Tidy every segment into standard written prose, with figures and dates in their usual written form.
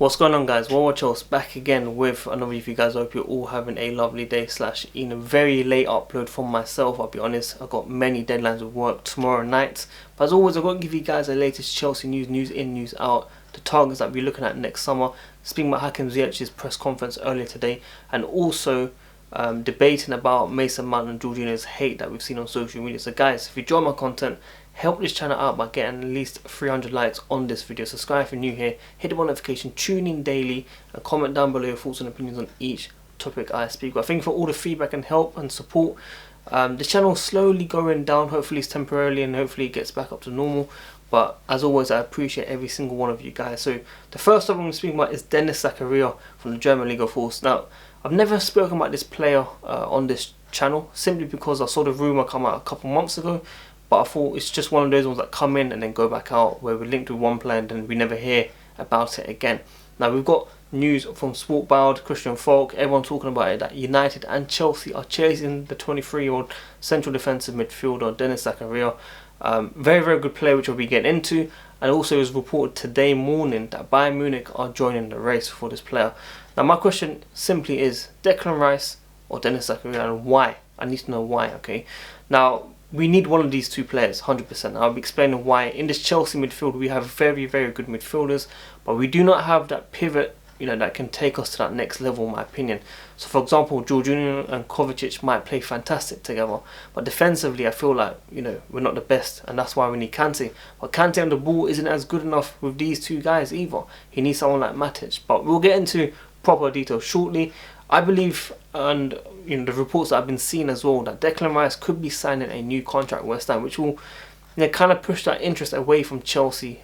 What's going on, guys? Chelsea back again with another video, guys. I hope you're all having a lovely day slash in a very late upload from myself. I'll be honest, I've got many deadlines of work tomorrow night, but as always, I've got to give you guys the latest Chelsea news in, news out, the targets that we're looking at next summer, speaking about Hakim Ziyech's press conference earlier today, and also debating about Mason Mount and Jorginho's hate that we've seen on social media. So guys, if you enjoy my content, help this channel out by getting at least 300 likes on this video. Subscribe if you're new here, hit the bell notification, tune in daily, and comment down below your thoughts and opinions on each topic I speak about. Thank you for all the feedback and help and support. The channel is slowly going down, hopefully it's temporarily and hopefully it gets back up to normal. But as always, I appreciate every single one of you guys. So the first topic I'm going to speak about is Denis Zakaria from the German League of Force. Now, I've never spoken about this player on this channel simply because I saw the rumour come out a couple months ago. But I thought it's just one of those ones that come in and then go back out, where we're linked with one player and then we never hear about it again. Now we've got news from Sportbild, Christian Pulisic, everyone talking about it, that United and Chelsea are chasing the 23-year-old central defensive midfielder Denis Zakaria. Very, very good player, which we'll be getting into. And also it was reported today morning that Bayern Munich are joining the race for this player. Now my question simply is, Declan Rice or Denis Zakaria, and why? I need to know why, okay? Now, we need one of these two players, 100%. I'll be explaining why. In this Chelsea midfield, we have very, very good midfielders, but we do not have that pivot, that can take us to that next level, in my opinion. So, for example, Jorginho and Kovacic might play fantastic together, but defensively, I feel like, we're not the best, and that's why we need Kante. But Kante on the ball isn't as good enough with these two guys either. He needs someone like Matic, but we'll get into proper details shortly. I believe, and the reports that I've been seeing as well, that Declan Rice could be signing a new contract with West Ham, which will kind of push that interest away from Chelsea,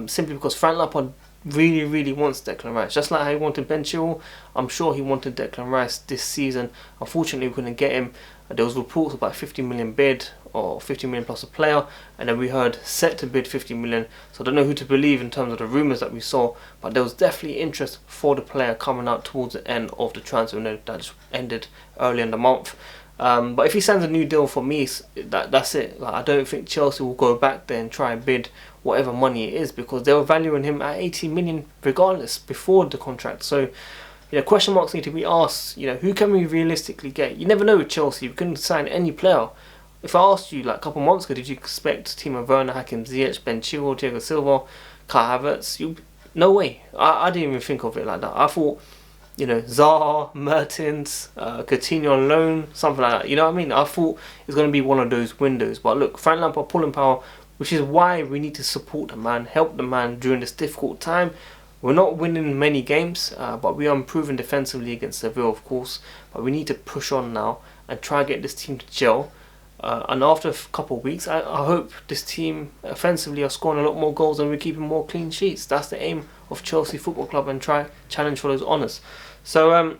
simply because Frank Lampard really wants Declan Rice. Just like how he wanted Ben Chilwell, I'm sure he wanted Declan Rice this season. Unfortunately, we couldn't get him. There was reports about 50 million bid, or 50 million plus a player, and then we heard set to bid 50 million. So I don't know who to believe in terms of the rumours that we saw, but there was definitely interest for the player coming out towards the end of the transfer window that just ended early in the month. But if he signs a new deal, for me, that's it. Like, I don't think Chelsea will go back there and try and bid whatever money it is, because they were valuing him at 80 million regardless before the contract. So question marks need to be asked. Who can we realistically get? You never know with Chelsea. We couldn't sign any player. If I asked you like a couple months ago, did you expect Timo Werner, Hakim Ziyech, Ben Chilwell, Thiago Silva, Kai Havertz? No way. I didn't even think of it like that. I thought, Zaha, Mertens, Coutinho on loan, something like that. You know what I mean? I thought it's going to be one of those windows. But look, Frank Lampard pulling power, which is why we need to support the man, help the man during this difficult time. We're not winning many games, but we are improving defensively against Seville, of course. But we need to push on now and try to get this team to gel. And after a couple of weeks, I hope this team offensively are scoring a lot more goals and we're keeping more clean sheets. That's the aim of Chelsea Football Club, and try challenge for those honours. So,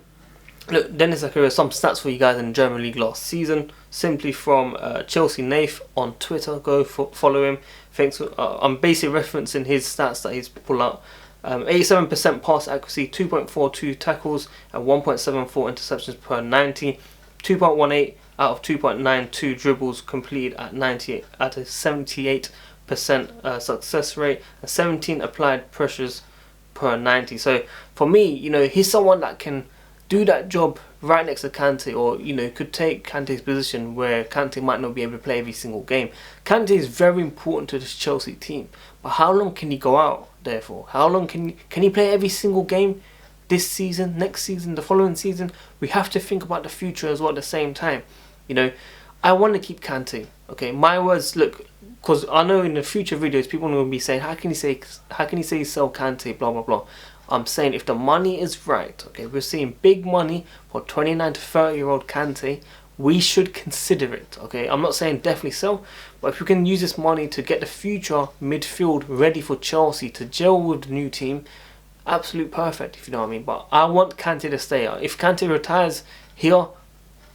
look, Denis Zakaria, some stats for you guys in the German League last season, simply from Chelsea Nath on Twitter. Go follow him. Thanks. I'm basically referencing his stats that he's pulled out. 87% pass accuracy, 2.42 tackles, and 1.74 interceptions per 90, 2.18 out of 2.92 dribbles completed at a 78% success rate, and 17 applied pressures per 90. So for me, he's someone that can do that job right next to Kante, or could take Kante's position where Kante might not be able to play every single game. Kante is very important to this Chelsea team, but how long can he go out there for? How long can he play every single game this season, next season, the following season? We have to think about the future as well at the same time. I want to keep Kante. Okay, my words. Look, because I know in the future videos people will be saying, how can he say sell Kante, blah blah blah. I'm saying if the money is right, okay, we're seeing big money for 29 to 30-year-old Kante, we should consider it. Okay, I'm not saying definitely sell, but if we can use this money to get the future midfield ready for Chelsea to gel with the new team, absolute perfect, if you know what I mean. But I want Kante to stay. If Kante retires here,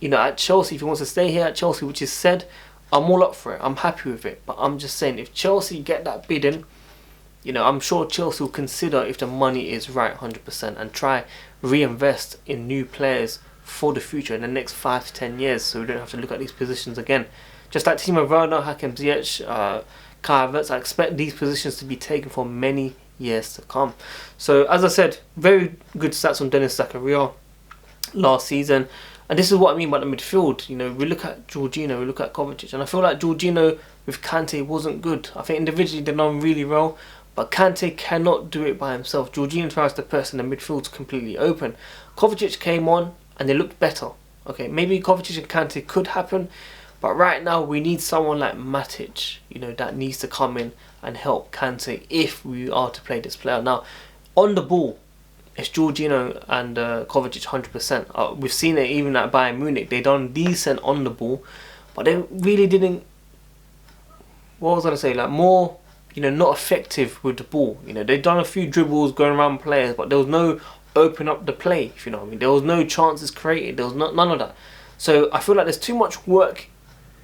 at Chelsea, if he wants to stay here at Chelsea, which is said, I'm all up for it. I'm happy with it. But I'm just saying, if Chelsea get that bid in, I'm sure Chelsea will consider if the money is right 100% and try reinvest in new players for the future in the next 5 to 10 years, so we don't have to look at these positions again. Just like Timo Werner, Hakim Ziyech, Kai Havertz, I expect these positions to be taken for many years to come. So as I said, very good stats on Denis Zakaria last season. And this is what I mean by the midfield. You know, we look at Jorginho, we look at Kovacic, and I feel like Jorginho with Kante wasn't good. I think individually they're done really well, but Kante cannot do it by himself. Jorginho tries to press and the midfield's completely open. Kovacic came on and they looked better. Okay, maybe Kovacic and Kante could happen, but right now we need someone like Matic, you know, that needs to come in and help Kante if we are to play this player. Now, on the ball, it's Jorginho and Kovacic 100%. We've seen it even at Bayern Munich. They done decent on the ball, but they really didn't. What was I gonna say? Like more, you know, not effective with the ball. You know, they done a few dribbles going around players, but there was no open up the play. If you know what I mean, there was no chances created. There was none of that. So I feel like there's too much work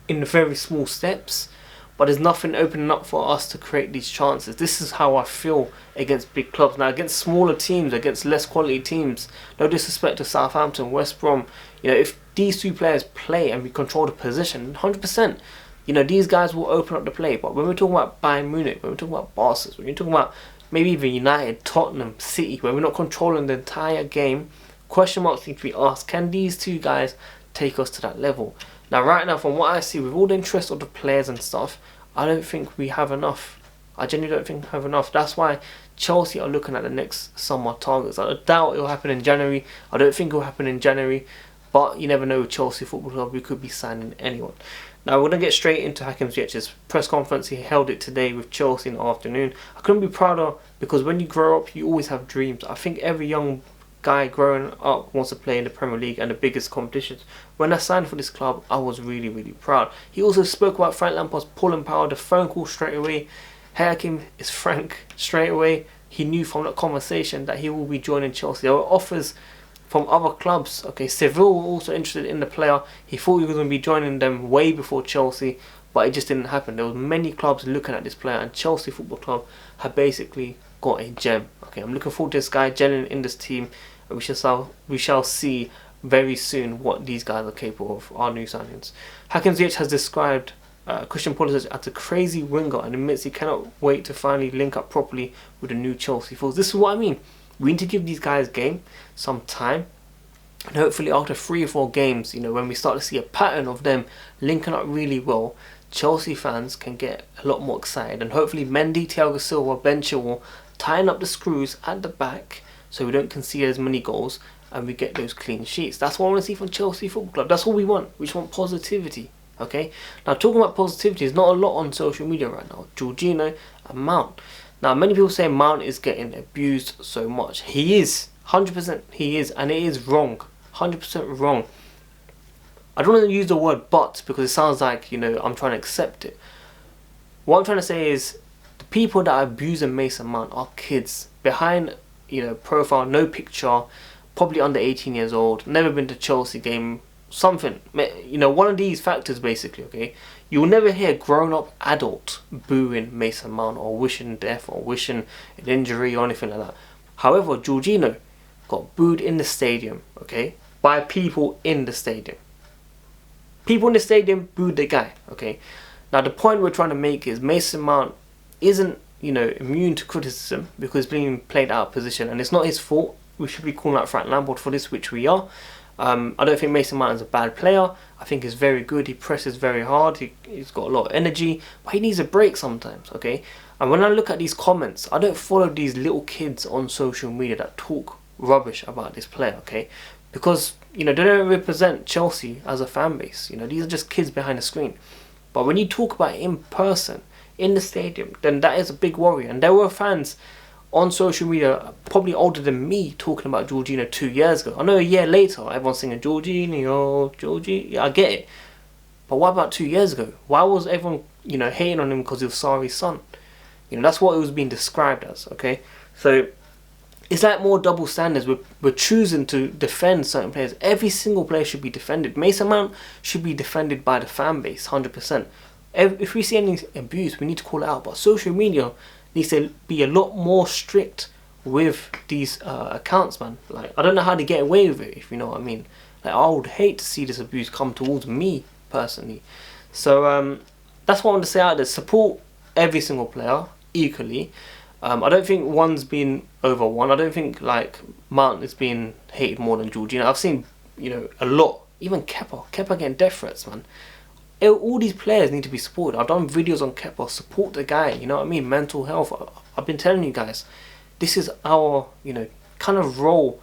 in the very small steps, but there's nothing opening up for us to create these chances. This is how I feel against big clubs. Now, against smaller teams, against less quality teams, no disrespect to Southampton, West Brom, you know, if these two players play and we control the position, 100%, you know, these guys will open up the play. But when we're talking about Bayern Munich, when we're talking about Barca, when we're talking about maybe even United, Tottenham, City, where we're not controlling the entire game, question marks need to be asked. Can these two guys take us to that level? Now, right now, from what I see, with all the interest of the players and stuff, I don't think we have enough. I genuinely don't think we have enough. That's why Chelsea are looking at the next summer targets. I doubt it will happen in January. I don't think it will happen in January. But you never know with Chelsea Football Club. We could be signing anyone. Now, we're going to get straight into Hakim Ziyech's press conference. He held it today with Chelsea in the afternoon. I couldn't be prouder, because when you grow up, you always have dreams. I think every young guy growing up wants to play in the Premier League and the biggest competitions. When I signed for this club, I was really, really proud. He also spoke about Frank Lampard's pulling power, the phone call straight away. Hey Hakim, it's Frank. Straight away, he knew from that conversation that he will be joining Chelsea. There were offers from other clubs. Okay, Seville were also interested in the player. He thought he was going to be joining them way before Chelsea, but it just didn't happen. There was many clubs looking at this player, and Chelsea Football Club have basically got a gem. Okay, I'm looking forward to this guy gelling in this team. We shall see very soon what these guys are capable of, our new signings. Hakim Ziyech has described Christian Pulisic as a crazy winger and admits he cannot wait to finally link up properly with the new Chelsea force. This is what I mean. We need to give these guys game, some time, and hopefully after 3 or 4 games, you know, when we start to see a pattern of them linking up really well, Chelsea fans can get a lot more excited, and hopefully Mendy, Thiago Silva, Ben Chilwell tying up the screws at the back, so we don't concede as many goals and we get those clean sheets. That's what I want to see from Chelsea Football Club. That's what we want. We just want positivity. Okay. Now, talking about positivity, there's not a lot on social media right now. Jorginho and Mount. Now, many people say Mount is getting abused so much. He is. 100% he is. And it is wrong. 100% wrong. I don't want to use the word but, because it sounds like, you know, I'm trying to accept it. What I'm trying to say is the people that are abusing Mason Mount are kids. Behind, you know, profile, no picture, probably under 18 years old, never been to Chelsea game, something, you know, one of these factors basically, okay? You will never hear a grown-up adult booing Mason Mount or wishing death or wishing an injury or anything like that. However, Jorginho got booed in the stadium, okay, by people in the stadium. People in the stadium booed the guy, okay? Now, the point we're trying to make is Mason Mount isn't, you know, immune to criticism because he's being played out of position, and it's not his fault. We should be calling out Frank Lampard for this, which we are. I don't think Mason Mount is a bad player. I think he's very good. He presses very hard. He's got a lot of energy, but he needs a break sometimes, okay? And when I look at these comments, I don't follow these little kids on social media that talk rubbish about this player, okay? Because, you know, they don't represent Chelsea as a fan base. You know, these are just kids behind the screen. But when you talk about it in person, in the stadium, then that is a big worry. And there were fans on social media, probably older than me, talking about Jorginho 2 years ago. I know a year later, everyone's singing Jorginho. Yeah, I get it. But what about 2 years ago? Why was everyone, you know, hating on him because he was Sarri's son? You know, that's what it was being described as, okay? So, it's like more double standards. We're choosing to defend certain players. Every single player should be defended. Mason Mount should be defended by the fan base, 100%. If we see any abuse, we need to call it out. But social media needs to be a lot more strict with these accounts, man. Like, I don't know how they get away with it, if you know what I mean. Like, I would hate to see this abuse come towards me personally. So that's what I want to say out there. Support every single player equally. I don't think one's been over one. I don't think like Mount is being hated more than Jorginho. I've seen, you know, a lot. Even Kepa getting death threats, man. All these players need to be supported. I've done videos on Kepa. Support the guy. You know what I mean? Mental health. I've been telling you guys, this is our, you know, kind of role,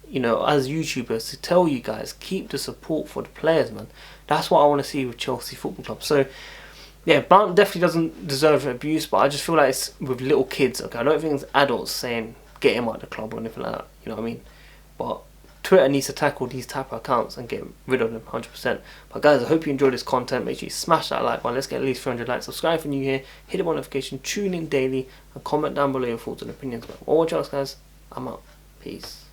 you know, as YouTubers, to tell you guys, keep the support for the players, man. That's what I want to see with Chelsea Football Club. So yeah, Mount definitely doesn't deserve abuse, but I just feel like it's with little kids. Okay, I don't think it's adults saying get him out of the club or anything like that. You know what I mean? But Twitter needs to tackle these type of accounts and get rid of them 100%. But guys, I hope you enjoyed this content. Make sure you smash that like button. Let's get at least 300 likes. Subscribe if you're new here. Hit the notification. Tune in daily and comment down below your thoughts and opinions. But all watch out, guys. I'm out. Peace.